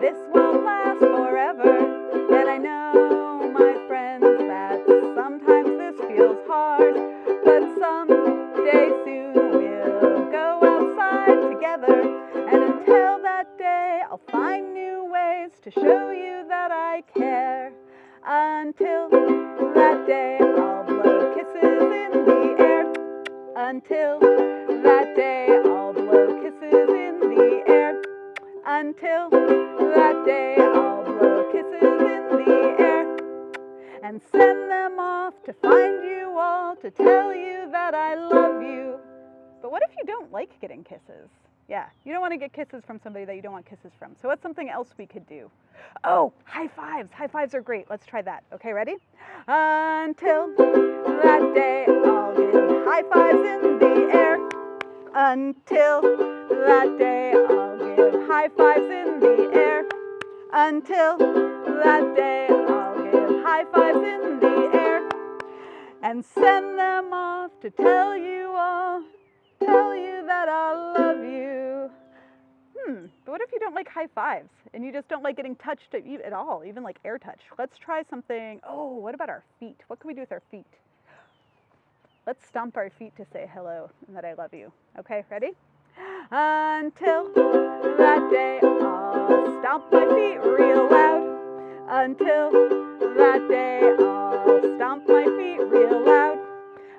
this won't last forever. And I know, my friends, that sometimes this feels hard, but someday soon we'll go outside together. And until that day, I'll find new ways to show you that I care. Until that day, I'll blow kisses in the air. Until that day, I'll blow kisses in the air. Until that day, I'll blow kisses in the air. And send them off to find you all, to tell you that I love you. But what if you don't like getting kisses? Yeah, you don't want to get kisses from somebody that you don't want kisses from. So what's something else we could do? Oh, high fives. High fives are great. Let's try that. Okay, ready? Until that day, I'll give high fives in the air. Until that day, I'll give high fives in the air. Until that day, I'll give high fives in the air. And send them off to tell you all, tell you that I love you. But what if you don't like high fives and you just don't like getting touched at all, even like air touch? Let's try something. Oh, what about our feet? What can we do with our feet? Let's stomp our feet to say hello and that I love you. Okay, ready? Until that day, I'll stomp my feet real loud. Until that day, I'll stomp my feet real loud.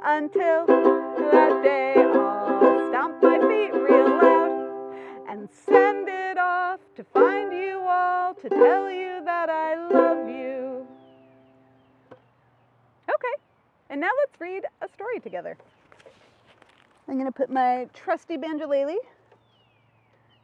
Until that day, I'll stomp my feet real loud. And send it off to find you all, to tell you that I love you. Okay, and now let's read a story together. I'm going to put my trusty banjolele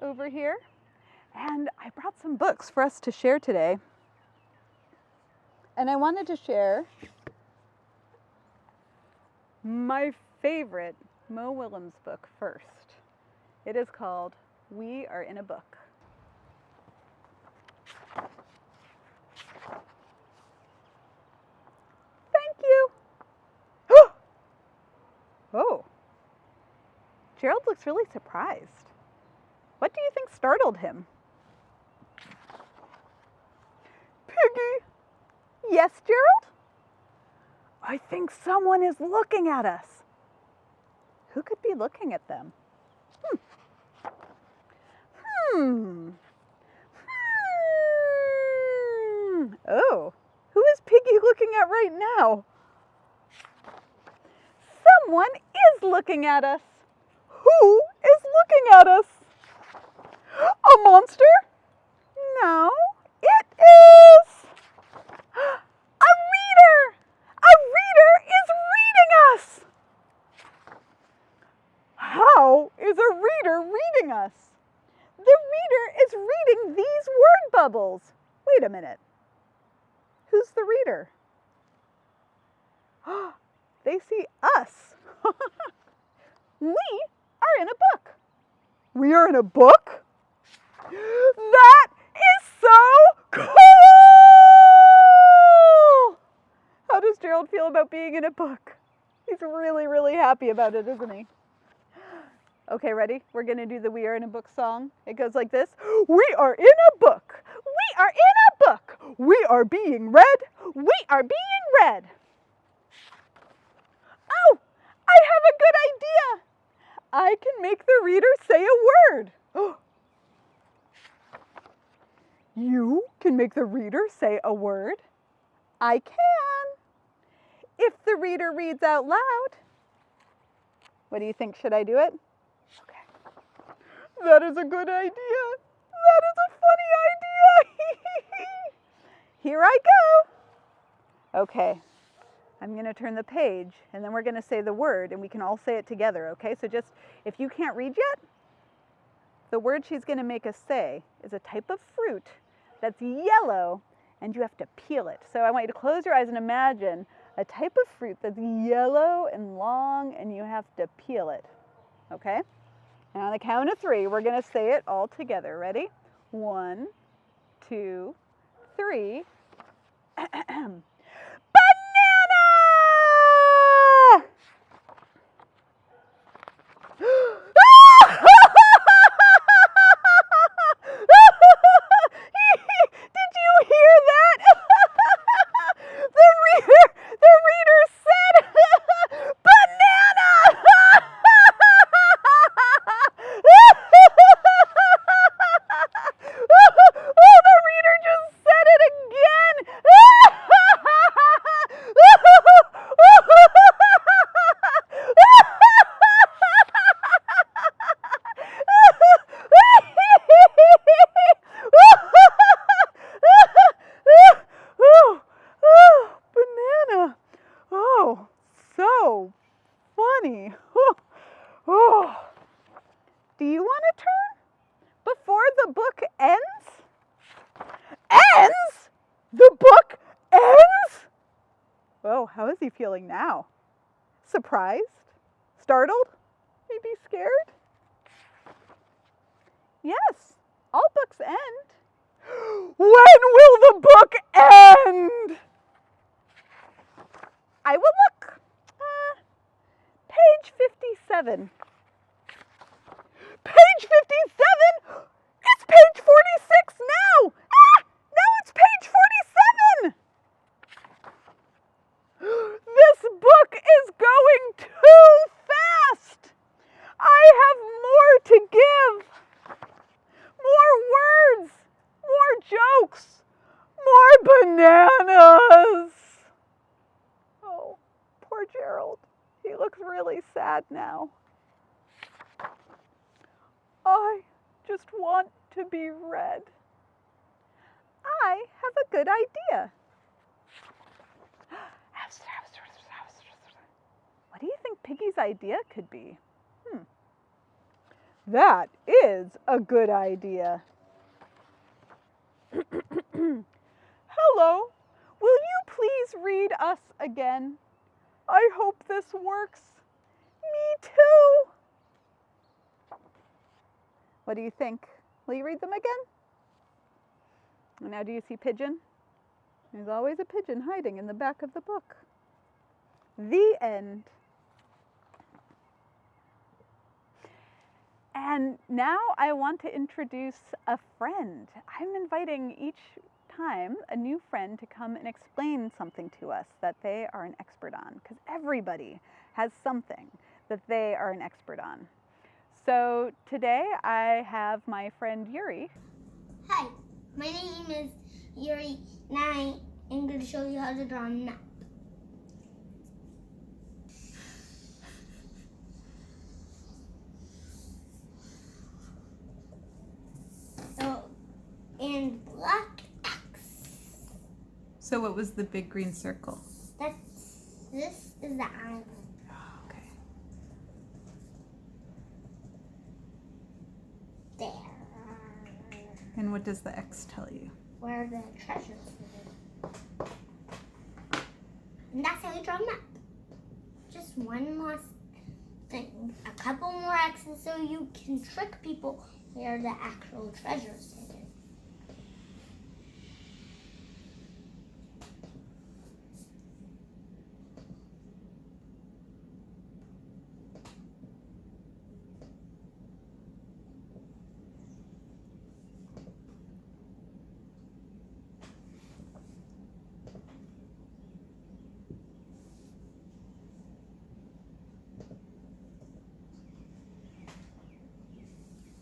over here, and I brought some books for us to share today. And I wanted to share my favorite Mo Willems book first. It is called We Are in a Book. Thank you. Oh, Gerald looks really surprised. What do you think startled him? Piggy. Yes, Gerald? I think someone is looking at us. Who could be looking at them? Oh, who is Piggy looking at right now? Someone is looking at us. Who is looking at us? A monster? No, it is a reader. A reader is reading us. How is a reader reading us? The reader is reading these word bubbles. Wait a minute. Who's the reader? They see us. We are in a book. We are in a book? That is so cool! How does Gerald feel about being in a book? He's really, really happy about it, isn't he? Okay, ready? We're going to do the We Are in a Book song. It goes like this. We are in a book. We are in a book. We are being read. We are being read. Oh, I have a good idea. I can make the reader say a word. You can make the reader say a word. I can. If the reader reads out loud. What do you think? Should I do it? Okay. That is a good idea. That is a funny idea. Here I go. Okay. I'm going to turn the page, and then we're going to say the word, and we can all say it together, okay? So just, if you can't read yet, the word she's going to make us say is a type of fruit that's yellow, and you have to peel it. So I want you to close your eyes and imagine a type of fruit that's yellow and long, and you have to peel it, okay? And on the count of 3, we're going to say it all together. Ready? 1, 2, 3. Banana! He he feeling now? Surprised? Startled? Maybe scared? Yes, all books end. When will the book end? I will look. Page 57. Page 57? It's page 46 now! Now it's page 47! This book is going too fast! I have more to give. More words, more jokes, more bananas. Oh, poor Gerald. He looks really sad now. I just want to be read. I have a good idea. What do you think Piggy's idea could be? That is a good idea. Hello, will you please read us again? I hope this works. Me too. What do you think? Will you read them again? Now do you see Pigeon? There's always a pigeon hiding in the back of the book. The end. And now I want to introduce a friend. I'm inviting each time a new friend to come and explain something to us that they are an expert on, because everybody has something that they are an expert on. So today I have my friend Yuri. Hi, my name is Yuri, and I am going to show you how to draw a map. So, and black X. So what was the big green circle? This is the island. Okay. There. And what does the X tell you? Where the treasures are. And that's how you draw a map. Just one last thing. A couple more X's so you can trick people where the actual treasures are.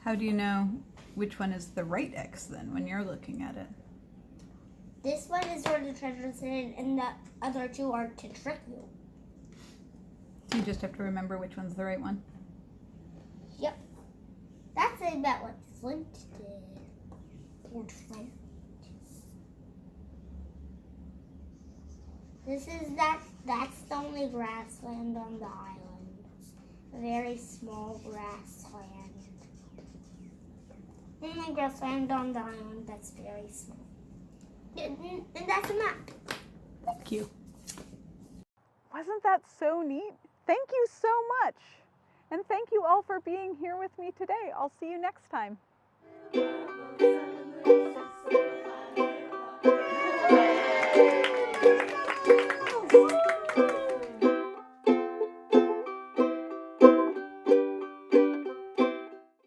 How do you know which one is the right X then when you're looking at it? This one is where the treasure is hidden, and the other two are to trick you. So you just have to remember which one's the right one? Yep. That's about what Flint did. Or Flint. That's the only grassland on the island. A very small grassland. Only grassland on the island that's very small. And that's a map. Thank you. Wasn't that so neat? Thank you so much. And thank you all for being here with me today. I'll see you next time.